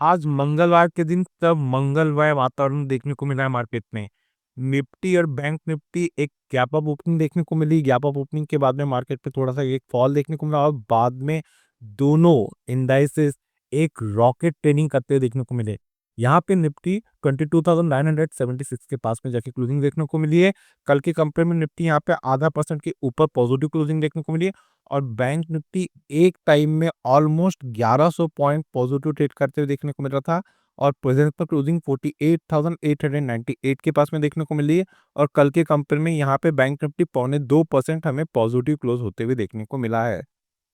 आज मंगलवार के दिन तब मंगलमय वातावरण देखने को मिला है मार्केट में। निफ्टी और बैंक निफ्टी एक गैप अप ओपनिंग देखने को मिली। गैप अप ओपनिंग के बाद में मार्केट पे थोड़ा-सा एक फॉल देखने को मिला और बाद में दोनों इंडाइसेस एक रॉकेट ट्रेनिंग करते हुए देखने को मिले। यहाँ पे निफ्टी 22,976 के पास में जाके क्लोजिंग देखने को मिली है। कल के कंपेयर में निफ्टी यहाँ पे आधा परसेंट के ऊपर पॉजिटिव क्लोजिंग देखने को मिली है और बैंक निफ्टी एक टाइम में ऑलमोस्ट 1100 पॉइंट पॉजिटिव ट्रेड करते हुए देखने को मिल रहा था और प्रेजेंट पर क्लोजिंग 48,898 के पास में देखने को मिली है और कल के कंपेयर में यहाँ पे बैंक निफ्टी 0.25% हमें पॉजिटिव क्लोज होते हुए देखने को मिला है।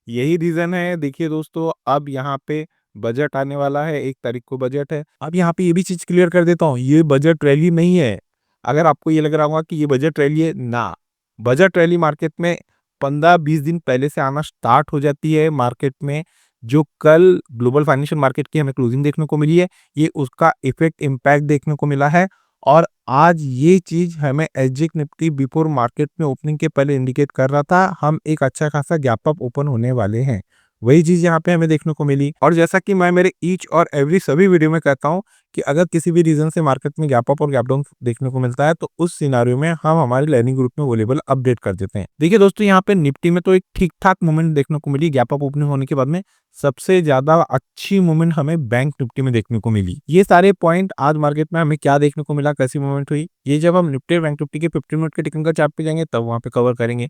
यही रीजन है। देखिए दोस्तों, अब यहाँ पे बजट आने वाला है, 1 तारीख को बजट है। अब यहाँ पे ये भी चीज क्लियर कर देता हूँ, ये बजट रैली नहीं है। अगर आपको ये लग रहा होगा कि ये बजट रैली है, ना, बजट रैली मार्केट में 15-20 दिन पहले से आना स्टार्ट हो जाती है मार्केट में। जो कल ग्लोबल फाइनेंशियल मार्केट की हमें क्लोजिंग देखने को मिली है, ये उसका इफेक्ट इम्पैक्ट देखने को मिला है और आज ये चीज हमें एसजीएक्स निफ्टी बिफोर मार्केट में ओपनिंग के पहले इंडिकेट कर रहा था, हम एक अच्छा खासा गैप अप ओपन होने वाले हैं। वही चीज यहाँ पे हमें देखने को मिली और जैसा कि मैं मेरे ईच और एवरी सभी वीडियो में कहता हूँ कि अगर किसी भी रीजन से मार्केट में गैप अप और गैप डाउन देखने को मिलता है तो उस सिनारियो में हम हमारे लर्निंग ग्रुप में वो लेवल अपडेट कर देते हैं। देखिए दोस्तों, यहाँ पे निफ्टी में तो एक ठीक ठाक मूवमेंट देखने को मिली गैप अप ओपनिंग होने के बाद में। सबसे ज्यादा अच्छी मूवमेंट हमें बैंक निफ्टी में देखने को मिली। ये सारे पॉइंट आज मार्केट में हमें क्या देखने को मिला, कैसी मूवमेंट हुई, ये जब हम निफ्टी और बैंक निफ्टी के 15 मिनट के टेक्निकल चार्ट पे जाएंगे तब वहां पे कवर करेंगे।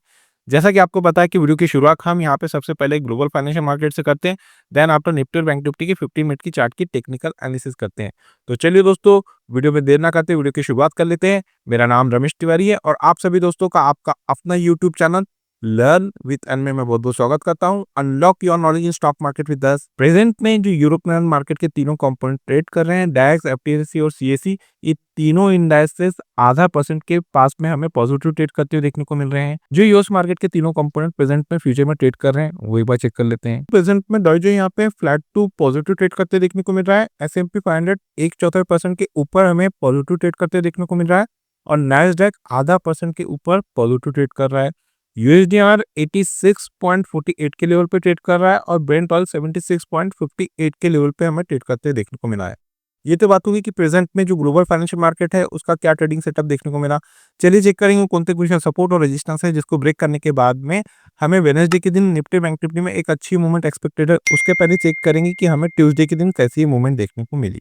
जैसा कि आपको पता है कि वीडियो की शुरुआत हम यहाँ पे सबसे पहले ग्लोबल फाइनेंशियल मार्केट से करते हैं, देन आफ्टर निफ्टी और बैंक निफ्टी की 15 मिनट की चार्ट की टेक्निकल एनालिसिस करते हैं। तो चलिए दोस्तों, वीडियो में देर ना करते वीडियो की शुरुआत कर लेते हैं। मेरा नाम रमेश तिवारी है और आप सभी दोस्तों का आपका अपना YouTube channel learn with N में मैं बहुत बहुत स्वागत करता हूं। Unlock your knowledge in stock market with us. Present में जो यूरोपियन मार्केट के तीनों कंपोनेंट ट्रेड कर रहे हैं, डायरेक्स, एफटीएसई और सीएसई, ये तीनों इंडाइसेस आधा परसेंट के पास में हमें पॉजिटिव ट्रेड करते हुए देखने को मिल रहे हैं। जो यूएस मार्केट के तीनों कंपोनेंट प्रेजेंट में फ्यूचर में ट्रेड कर रहे हैं, वो एक बार चेक कर लेते हैं। प्रेजेंट में डॉ जोन्स यहाँ पे फ्लैट टू पॉजिटिव ट्रेड करते देखने को मिल रहा है। एसएमपी 500 1/4% के ऊपर हमें पॉजिटिव ट्रेड करते देखने को मिल रहा है और नैस्डैक आधा परसेंट के ऊपर पॉजिटिव ट्रेड कर रहा है। यूएसडीआर 86.48 के लेवल पे ट्रेड कर रहा है और ब्रेंट ऑयल 76.58 के लेवल पे हमें ट्रेड करते देखने को मिला है। ये तो बात होगी कि प्रेजेंट में जो ग्लोबल फाइनेंशियल मार्केट है उसका क्या ट्रेडिंग सेटअप देखने को मिला। चलिए चेक करेंगे कौन से कुछ सपोर्ट और रेजिस्टेंस है जिसको ब्रेक करने के बाद में हमें वेडनेसडे के दिन निफ्टी बैंक निफ्टी में एक अच्छी मूवमेंट एक्सपेक्टेड है। उसके पहले चेक करेंगे कि हमें ट्यूसडे के दिन कैसी मूवमेंट देखने को मिली।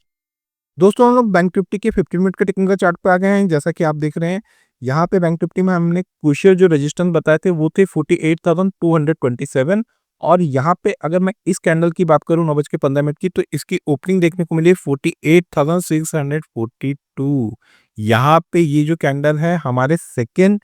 दोस्तों, हम लोग बैंक निफ्टी के 15 मिनट के टेक्निकल चार्ट पे आ गए हैं। जैसा कि आप देख रहे हैं, यहाँ पे बैंक निफ्टी में हमने क्रूशियल जो रेजिस्टेंस बताए थे वो थे 48,227 और यहाँ पे अगर मैं इस कैंडल की बात करूँ 9:15 की, तो इसकी ओपनिंग देखने को मिली 48,642। यहाँ पे ये जो कैंडल है हमारे सेकेंड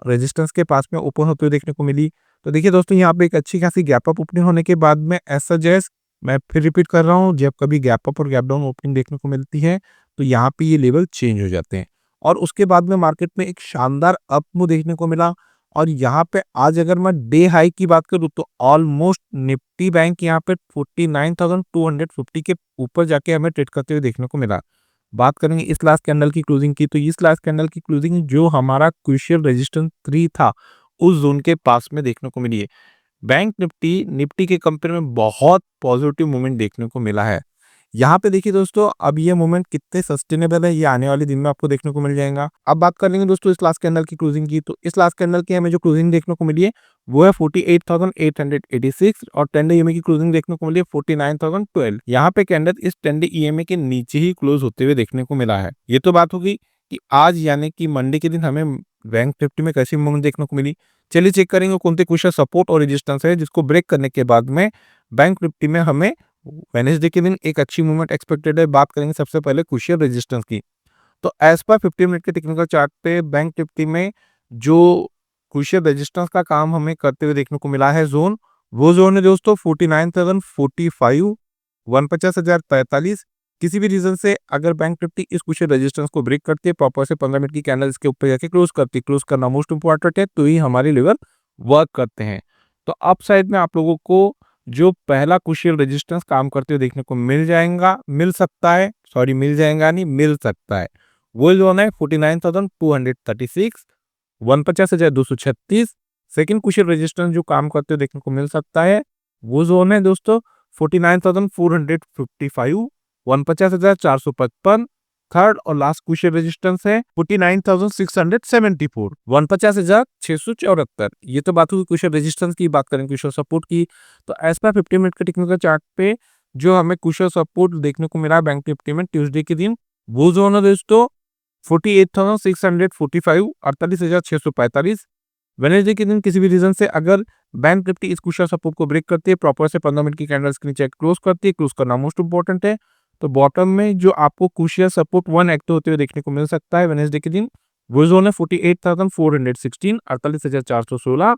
रेजिस्टेंस के पास में ओपन होते हुए देखने को मिली। तो देखिए दोस्तों, यहाँ पे एक अच्छी खासी गैप अप ओपनिंग होने के बाद में ऐसा जैस मैं फिर रिपीट कर रहा हूँ, जब कभी गैप अप और गैप डाउन ओपनिंग देखने को मिलती है तो यहाँ पे ये लेवल चेंज हो जाते हैं और उसके बाद में मार्केट में एक शानदार अप मूव देखने को मिला। और यहाँ पे आज अगर मैं डे हाई की बात करूँ तो ऑलमोस्ट निफ्टी बैंक यहाँ पे 49,250 के ऊपर जाके हमें ट्रेड करते हुए देखने को मिला। बात करेंगे इस लास्ट कैंडल की क्लोजिंग की, तो इस लास्ट कैंडल की क्लोजिंग जो हमारा क्रूशियल रेजिस्टेंस 3 था उस जोन के पास में देखने को मिली है। बैंक निफ्टी निफ्टी के कंपेयर में बहुत पॉजिटिव मूवमेंट देखने को मिला है। यहाँ पे देखिए दोस्तों, अब ये मूवमेंट कितने सस्टेनेबल है ये आने वाले दिन में आपको देखने को मिल जाएगा। अब बात कर लेंगे दोस्तों इस लास्ट कैंडल की क्लोजिंग की, तो इस लास्ट कैंडल की हमें जो क्लोजिंग देखने को मिली है वो है 48,886 और 10 डे ईएमए की क्लोजिंग देखने को मिली है 49,012। यहाँ पे कैंडल इस 10 डे ईएमए के नीचे ही क्लोज होते हुए देखने को मिला है। ये तो बात होगी कि आज यानी कि मंडे के दिन हमें बैंक निफ्टी में कैसी मूवमेंट देखने को मिली। चलिए चेक करेंगे कौन से कुछ सपोर्ट और रेजिस्टेंस है जिसको ब्रेक करने के बाद में बैंक निफ्टी में हमें वेडनेसडे के दिन एक अच्छी मूवमेंट एक्सपेक्टेड है। बात करेंगे सबसे पहले क्रूशियल रेजिस्टेंस की, तो एज पर 15 मिनट के टेक्निकल चार्ट पे बैंक निफ्टी में जो क्रूशियल रेजिस्टेंस का काम हमें करते हुए देखने को मिला है जोन, वो जोन है दोस्तों 49,045, 49,043। किसी भी रीजन से अगर बैंक निफ्टी इस क्रूशियल रेजिस्टेंस को ब्रेक करती है, प्रॉपर से 15 मिनट की कैंडल इसके ऊपर जाके क्लोज करती है, क्लोज करना मोस्ट इंपॉर्टेंट है, तो ही हमारे लेवल वर्क करते हैं। तो अप साइड में आप लोगों को जो पहला क्रूशियल रेजिस्टेंस काम करते हुए देखने को मिल जाएगा, मिल सकता है, सॉरी मिल जाएगा नहीं, मिल सकता है, वो जोन है 49,236, 49,236। सेकेंड क्रूशियल रेजिस्टेंस जो काम करते हुए देखने को मिल सकता है वो जोन है दोस्तों 49,455, 49,455। थर्ड और लास्ट क्रूशियल रेजिस्टेंस है 49,674, 49,674। ये तो बात हुई क्रूशियल रेजिस्टेंस की। बात करें क्रूशियल सपोर्ट की, तो एज पर 50 मिनट के टेक्निकल चार्ट पे जो हमें क्रूशियल सपोर्ट देखने को मिला बैंक निफ्टी में ट्यूसडे के दिन, वो जोन है दोस्तों 48,645, 48,645। वेडनेसडे के दिन किसी भी रीजन से अगर बैंक निफ्टी इस क्रूशियल सपोर्ट को ब्रेक करती है, प्रॉपर से 15 मिनट की कैंडल्स के नीचे क्लोज करती है, क्लोज करना मोस्ट इंपॉर्टेंट है, तो बॉटम में जो आपको क्रूशियल सपोर्ट 1 एक्टिव होते हुए देखने को मिल सकता है वेडनेसडे के दिन, वो जोन है 48,416, 48,416।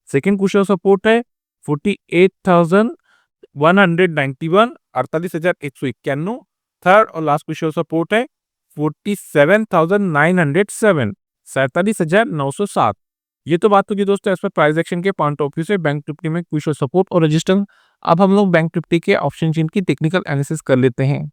सेकेंड क्रूशियल सपोर्ट है 48,191, 48,191। थर्ड और लास्ट क्रूशियल सपोर्ट है 47,907, 47,907। ये तो बात होगी दोस्तों एज पर प्राइस एक्शन के पॉइंट ऑफ व्यू से बैंक निफ्टी में क्रूशियल सपोर्ट और रेजिस्टेंस। अब हम लोग बैंक निफ्टी के ऑप्शन चेन की टेक्निकल एनालिसिस कर लेते हैं।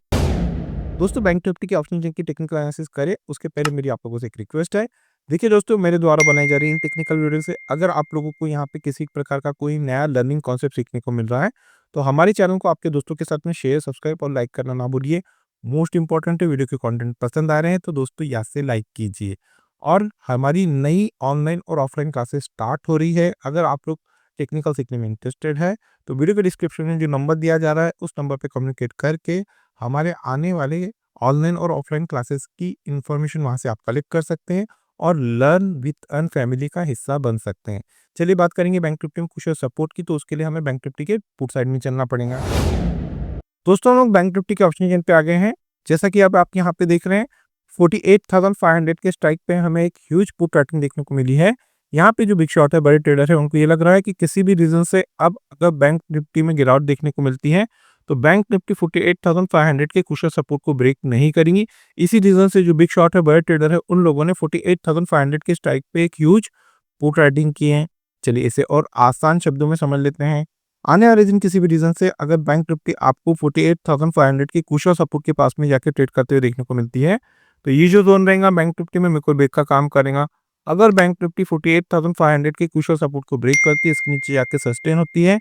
दोस्तों बैंक निफ्टी के ऑप्शन चेन की टेक्निकल एनालिसिस करें उसके पहले मेरी आप लोगों से एक रिक्वेस्ट है। देखिए दोस्तों, मेरे द्वारा बनाई जा रही इन टेक्निकल वीडियो से अगर आप लोगों को यहाँ पे किसी प्रकार का कोई नया लर्निंग कॉन्सेप्ट सीखने को मिल रहा है, तो हमारे चैनल को आपके दोस्तों के साथ में शेयर, सब्सक्राइब और लाइक करना ना भूलिए। मोस्ट इंपॉर्टेंट है, वीडियो के कंटेंट पसंद आ रहे हैं तो दोस्तों यहाँ से लाइक कीजिए। और हमारी नई ऑनलाइन और ऑफलाइन क्लासेस स्टार्ट हो रही है। अगर आप लोग टेक्निकल सीखने में इंटरेस्टेड है तो वीडियो के डिस्क्रिप्शन में जो नंबर दिया जा रहा है उस नंबर पे कम्युनिकेट करके हमारे आने वाले ऑनलाइन और ऑफलाइन क्लासेस की इंफॉर्मेशन वहां से आप कलेक्ट कर सकते हैं और लर्न विथ अर्न फैमिली का हिस्सा बन सकते हैं। चलिए बात करेंगे बैंक निफ्टी में कुछ सपोर्ट की, तो उसके लिए हमें बैंक निफ्टी के पुट साइड में चलना पड़ेगा। दोस्तों हम लोग बैंक निफ्टी के ऑप्शन चेन पे आ गए हैं। जैसा कि अब आप यहाँ पे देख रहे हैं 48,500 के स्ट्राइक पे हमें एक ह्यूज पुट राइटिंग देखने को मिली है। यहाँ पे जो बिग शॉट है, बड़े ट्रेडर है, उनको ये लग रहा है कि किसी भी रीजन से अब अगर बैंक निफ्टी में गिरावट देखने को मिलती है तो बैंक निफ्टी 48,500 के क्रूशियल सपोर्ट को ब्रेक नहीं करेंगी। इसी रीजन से जो बिग शॉट है, बड़े ट्रेडर है, उन लोगों ने 48,500 के स्ट्राइक पे एक ह्यूज पुट राइटिंग की है। चलिए इसे और आसान शब्दों में समझ लेते हैं। आने वाले दिन किसी भी रीजन से अगर बैंक निफ्टी आपको 48,500 की क्रूशियल सपोर्ट के पास में जाकर ट्रेड करते हुए देखने को मिलती है, तो ये जो जोन रहेगा बैंक निफ्टी में मेरे को ब्रेक का काम करेगा। अगर बैंक निफ्टी 48,500 के क्रूशियल सपोर्ट को ब्रेक करती है, इसके नीचे जाके सस्टेन होती है,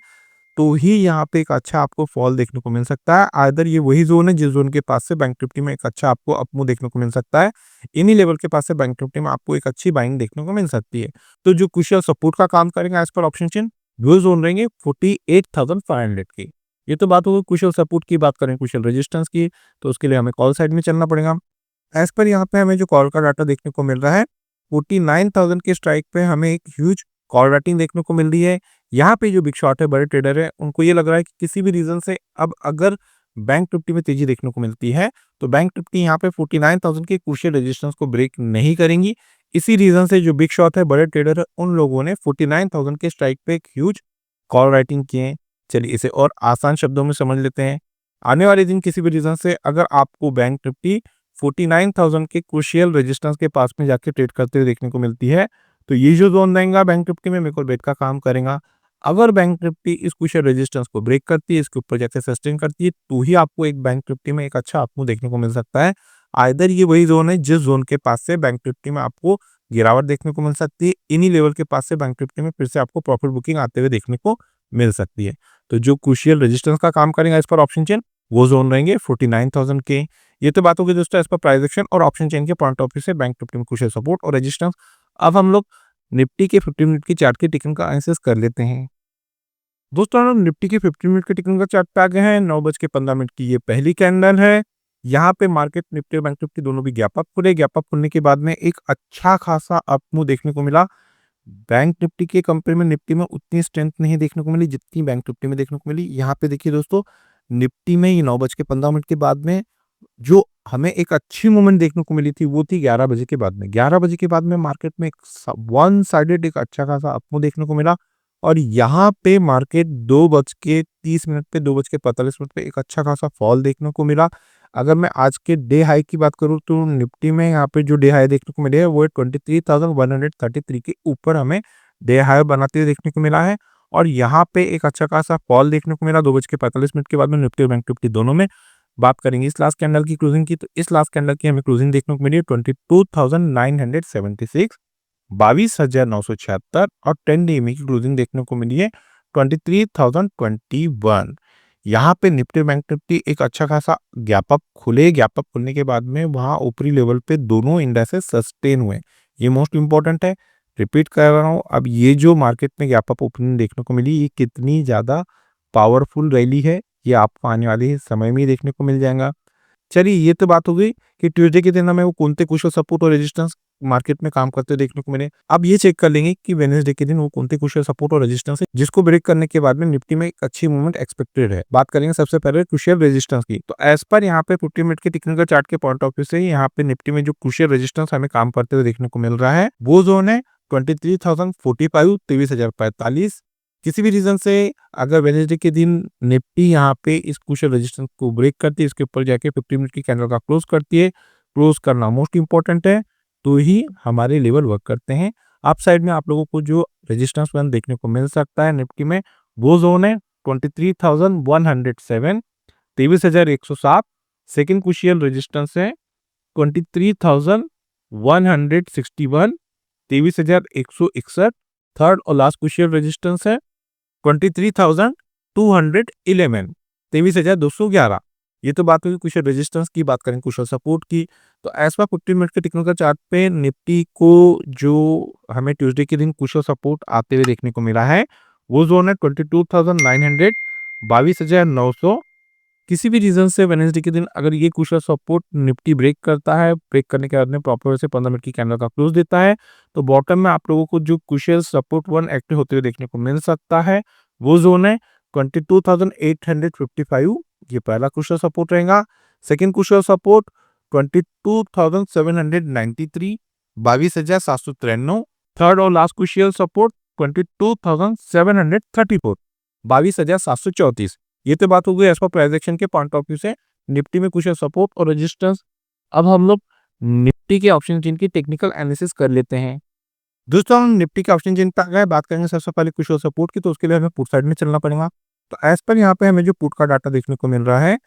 तो ही यहाँ पे एक अच्छा आपको फॉल देखने को मिल सकता है। आइदर ये वही जोन है जिस जोन के पास से बैंक निफ्टी में एक अच्छा आपको अपमूव देखने को मिल सकता है। इन्हीं लेवल के पास से बैंक निफ्टी में आपको एक अच्छी बाइंग देखने को मिल सकती है। तो जो क्रूशियल सपोर्ट का काम करेगा एज पर ऑप्शन चेन, वो जोन रहेंगे 48,500 की। ये तो बात होगी क्रूशियल सपोर्ट की। बात करें क्रूशियल रेजिस्टेंस की, तो उसके लिए हमें कॉल साइड में चलना पड़ेगा। एज पर यहाँ पे हमें जो कॉल का डाटा देखने को मिल रहा है 49,000 के स्ट्राइक पे हमें एक ह्यूज कॉल राइटिंग देखने को मिल रही है। यहाँ पे जो बिग शॉट है, बड़े ट्रेडर है, उनको ये लग रहा है कि किसी भी रीजन से अब अगर बैंक निफ्टी में तेजी देखने को मिलती है तो बैंक निफ्टी यहाँ पे 49,000 के क्रूशियल रेजिस्टेंस को ब्रेक नहीं करेंगी। इसी रीजन से जो बिग शॉट है, बड़े ट्रेडर है, उन लोगों ने 49,000 के स्ट्राइक पे एक ह्यूज कॉल राइटिंग किए हैं। चलिए इसे और आसान शब्दों में समझ लेते हैं। आने वाले दिन किसी भी रीजन से अगर आपको बैंक निफ्टी 49,000 के क्रूशियल रेजिस्टेंस के पास में जाके ट्रेड करते हुए देखने को मिलती है, तो ये जो जोन रहेगा बैंक निफ्टी में मेरे को ब्रेक का काम करेगा। अगर बैंक निफ्टी इस क्रूशियल रेजिस्टेंस को ब्रेक करती है, इसके ऊपर जाके सस्टेन करती है, तो ही आपको एक बैंक निफ्टी में एक अच्छा अपमूव देखने को मिल सकता है। आइदर ये वही जोन है जिस जोन के पास से बैंक निफ्टी में आपको गिरावट देखने को मिल सकती है। इन्हीं लेवल के पास से बैंक निफ्टी में फिर से आपको प्रॉफिट बुकिंग आते हुए देखने को मिल सकती है। तो जो क्रूशियल रेजिस्टेंस का काम करेगा इस पर ऑप्शन चेन, वो जोन रहेंगे 49,000 के। ये तो बात होगी दोस्तों एज पर प्राइस एक्शन और ऑप्शन चेन के पॉइंट ऑफ व्यू से बैंक निफ्टी में क्रूशियल सपोर्ट और रेजिस्टेंस। अब हम लोग निफ्टी के 50 मिनट की चार्ट की टेक्निकल का एनालिसिस कर लेते हैं। दोस्तों हम निफ्टी के 50 मिनट के टेक्निकल चार्ट पे आ गए हैं। 9:15 की ये पहली कैंडल है। यहाँ पे मार्केट निफ्टी और बैंक निफ्टी दोनों भी गैप अप खुले। गैप अप खुलने के बाद में एक अच्छा खासा अपमूव देखने को मिला। बैंक निफ्टी के कंपेयर में निफ्टी में उतनी स्ट्रेंथ नहीं देखने को मिली जितनी बैंक निफ्टी में देखने को मिली। यहाँ पे देखिए दोस्तों, निफ्टी में ये 9:15 के बाद में जो हमें एक अच्छी मूवमेंट देखने को मिली थी वो थी 11 बजे के बाद में। 11 बजे के बाद में मार्केट में एक वन साइडेड एक अच्छा खासा अपमूव देखने को मिला और यहाँ पे मार्केट 2:30 पे 2:45 पे एक अच्छा खासा फॉल देखने को मिला। अगर मैं आज के डे हाई की बात करूँ तो निफ्टी में यहाँ पे जो डे हाई देखने को मिले है वो 23,133 के ऊपर हमें डे हाई बनाते हुए देखने को मिला है और यहाँ पे एक अच्छा खासा फॉल देखने को मिला 2:45 के बाद में निफ्टी और बैंक निफ्टी दोनों में। बात करेंगे इस लास्ट कैंडल की क्लोजिंग की, तो इस लास्ट कैंडल की हमें क्लोजिंग देखने को मिली है 22,976, 22,976 और 10 डे की क्लोजिंग देखने को मिली है 23,021। यहाँ पे निफ्टी बैंक निफ्टी एक अच्छा खासा गैप अप खुले, गैप अप खुलने के बाद में वहाँ ऊपरी लेवल पे दोनों इंडेक्सेस सस्टेन हुए। ये मोस्ट इंपॉर्टेंट है, रिपीट कर रहा हूँ। अब ये जो मार्केट में गैप अप ओपनिंग देखने को मिली, ये कितनी ज़्यादा पावरफुल रैली है, ये आपको आने वाले समय में ही देखने को मिल जाएगा। चलिए ये तो बात हो गई कि ट्यूसडे के दिन हमें वो कौन से क्रूशियल सपोर्ट और रेजिस्टेंस मार्केट में काम करते हुए देखने को मिले। अब ये चेक कर लेंगे कि वेडनेसडे के दिन वो कौन से क्रूशियल सपोर्ट और रेजिस्टेंस है जिसको ब्रेक करने के बाद में निफ्टी में एक अच्छी मूवमेंट एक्सपेक्टेड है। बात करेंगे सबसे पहले क्रूशियल रेजिस्टेंस की। तो एज पर यहाँ पे 50 मिनट के टेक्निकल चार्ट के पॉइंट ऑफ व्यू से यहाँ पे निफ्टी में जो क्रूशियल रेजिस्टेंस हमें काम करते हुए देखने को मिल रहा है वो जोन है 23,045, 23,045। किसी भी रीजन से अगर वेडनेसडे के दिन निफ्टी यहाँ पे इस क्रूशियल रेजिस्टेंस को ब्रेक करती है, इसके ऊपर जाके 50 मिनट की कैंडल का क्लोज करती है, क्लोज करना मोस्ट इंपॉर्टेंट है, तो ही हमारे लेवल वर्क करते हैं। अप साइड में आप लोगों को जो रेजिस्टेंस वन देखने को मिल सकता है निफ्टी में वो जोन है 23,107, 23,107। सेकेंड क्रूशियल रेजिस्टेंस है 23,161, 23,161। थर्ड और लास्ट क्रूशियल रेजिस्टेंस है 23,211, 23,211। ये तो बात हुई क्रूशियल रेजिस्टेंस की। बात करें क्रूशियल सपोर्ट की, तो एज पर 15 मिनट के टेक्निकल चार्ट पे निफ्टी को जो हमें ट्यूसडे के दिन क्रूशियल सपोर्ट आते हुए देखने को मिला है वो जोन है 22,900, 22,900। किसी भी रीजन से वेडनेसडे के दिन अगर ये क्रूशियल सपोर्ट निफ्टी ब्रेक करता है, ब्रेक करने के बाद में प्रॉपर से 15 मिनट की कैंडल का क्लोज देता है, तो बॉटम में आप लोगों को जो क्रूशियल सपोर्ट वन एक्टिव होते हुए देखने को मिल सकता है वो जोन है 22,855। ये पहला क्रूशियल सपोर्ट रहेगा। Second crucial support 22,793, 22,793। थर्ड और लास्ट क्रूशियल सपोर्ट 22,734, 22,734। ये तो बात हो गई एज पर प्राइस एक्शन के पॉइंट ऑफ व्यू से निफ्टी में क्रूशियल सपोर्ट और रेजिस्टेंस। अब हम लोग निफ्टी के ऑप्शन चेन की टेक्निकल एनालिसिस कर लेते हैं। दोस्तों हम निफ्टी के ऑप्शन चेन पे आ गए। बात करेंगे सबसे पहले क्रूशियल सपोर्ट की, तो उसके लिए हमें पुट साइड में चलना पड़ेगा। तो एज पर यहाँ पे हमें जो पुट का डाटा देखने को मिल रहा है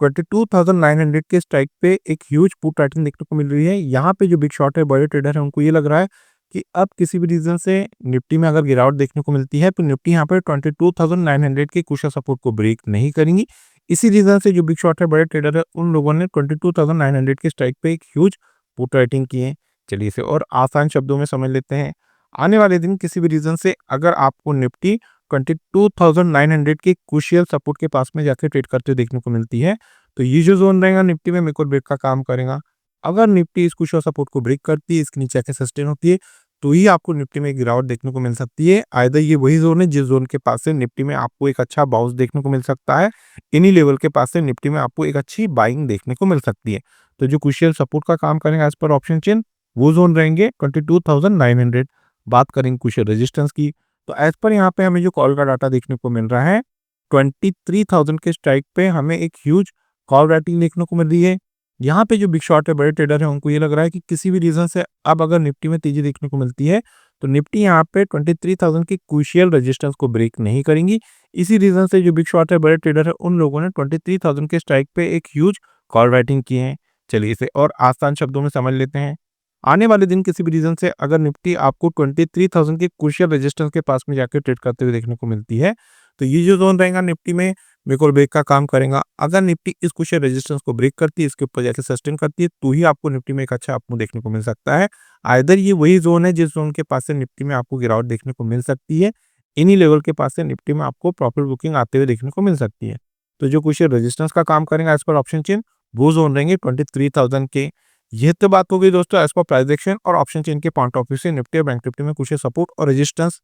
22,900 के स्ट्राइक पे एक ह्यूज पुट राइटिंग देखने को मिल रही है। यहाँ पे जो बिग शॉट है, बड़े ट्रेडर है, उनको ये लग रहा है कि अब किसी भी रीजन से निफ्टी में अगर गिरावट देखने को मिलती है तो निफ्टी यहाँ पे 22,900 के क्रूशियल सपोर्ट को ब्रेक नहीं करेंगी। इसी रीजन से जो बिग शॉट है, बड़े ट्रेडर है, उन लोगों ने 22,900 के स्ट्राइक पे एक ह्यूज पुट राइटिंग की है। चलिए इसे और आसान शब्दों में समझ लेते हैं। आने वाले दिन किसी भी रीजन से अगर आपको निफ्टी 22,900 के क्रूशियल सपोर्ट के पास में जाकर ट्रेड करते देखने को मिलती है, तो ये जो जोन रहेगा निफ्टी में मेक और ब्रेक का काम करेगा। अगर निफ्टी इस क्रूशियल सपोर्ट को ब्रेक करती है, इसके नीचे आके सस्टेन होती है, तो ही आपको निफ्टी में गिरावट देखने को मिल सकती है। आइदर ये वही जोन है जिस जोन के पास से निफ्टी में आपको एक अच्छा बाउंस देखने को मिल सकता है, इन्हीं लेवल के पास से निफ्टी में आपको एक अच्छी बाइंग देखने को मिल सकती है। तो जो क्रूशियल सपोर्ट का काम करेंगे एज पर ऑप्शन चेन वो जोन रहेंगे 22,900। बात करेंगे क्रूशियल रेजिस्टेंस की, तो एज पर यहाँ पे हमें जो कॉल का डाटा देखने को मिल रहा है 23,000 के स्ट्राइक पे हमें एक ह्यूज कॉल राइटिंग देखने को मिल रही है। यहाँ पे जो बिग शॉट है, बड़े ट्रेडर है, उनको ये लग रहा है कि किसी भी रीजन से अब अगर निफ्टी में तेजी देखने को मिलती है तो निफ्टी यहाँ पे 23,000 की क्रूशियल रेजिस्टेंस को ब्रेक नहीं करेंगी। इसी रीजन से जो बिग शॉट है, बड़े ट्रेडर है, उन लोगों ने 23,000 के स्ट्राइक पे एक ह्यूज कॉल राइटिंग की है। चलिए इसे और आसान शब्दों में समझ लेते हैं। आने वाले दिन किसी भी रीजन से अगर निफ्टी आपको 23,000 के क्रूशियल रेजिस्टेंस के पास में जाकर ट्रेड करते हुए देखने को मिलती है, तो ये जो जोन रहेगा निफ्टी में मेक और ब्रेक का काम करेगा। अगर निफ्टी इस क्रूशियल रेजिस्टेंस को ब्रेक करती है, इसके ऊपर जाके सस्टेन करती है, तो ही आपको निफ्टी में एक अच्छा अप मूव देखने को मिल सकता है। आइदर ये वही जोन है जिस जोन के पास से निफ्टी में आपको गिरावट देखने को मिल सकती है, इन्हीं लेवल के पास से निफ्टी में आपको प्रॉफिट बुकिंग आते हुए देखने को मिल सकती है। तो जो क्रूशियल रेजिस्टेंस का काम करेगा एज पर ऑप्शन चेन वो जोन रहेंगे 23,000 के। ये तो बात हो गई दोस्तों एज पर प्राइस एक्शन और ऑप्शन चेन के पॉइंट ऑफ व्यू से निफ्टी और बैंक निफ्टी में क्रूशियल सपोर्ट और रेजिस्टेंस।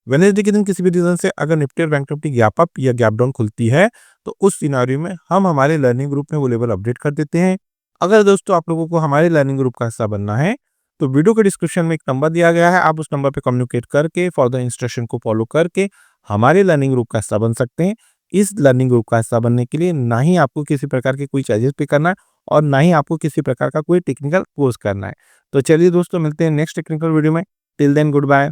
वेडनेसडे के दिन किसी भी रीजन से अगर निफ्टी और बैंक निफ्टी गैप अप या गैप डाउन खुलती है, तो उस सिनारियो में हम हमारे लर्निंग ग्रुप में वो लेवल अपडेट कर देते हैं। अगर दोस्तों आप लोगों को हमारे लर्निंग ग्रुप का हिस्सा बनना है, तो वीडियो के डिस्क्रिप्शन में एक नंबर दिया गया है, आप उस नंबर पे कम्युनिकेट करके फॉर इंस्ट्रक्शन को फॉलो करके हमारे लर्निंग ग्रुप का हिस्सा बन सकते हैं। इस लर्निंग ग्रुप का हिस्सा बनने के लिए ना ही आपको किसी प्रकार के कोई चार्जेस पे करना है और ना ही आपको किसी प्रकार का कोई टेक्निकल कोर्स करना है। तो चलिए दोस्तों मिलते हैं नेक्स्ट टेक्निकल वीडियो में। Till then good bye.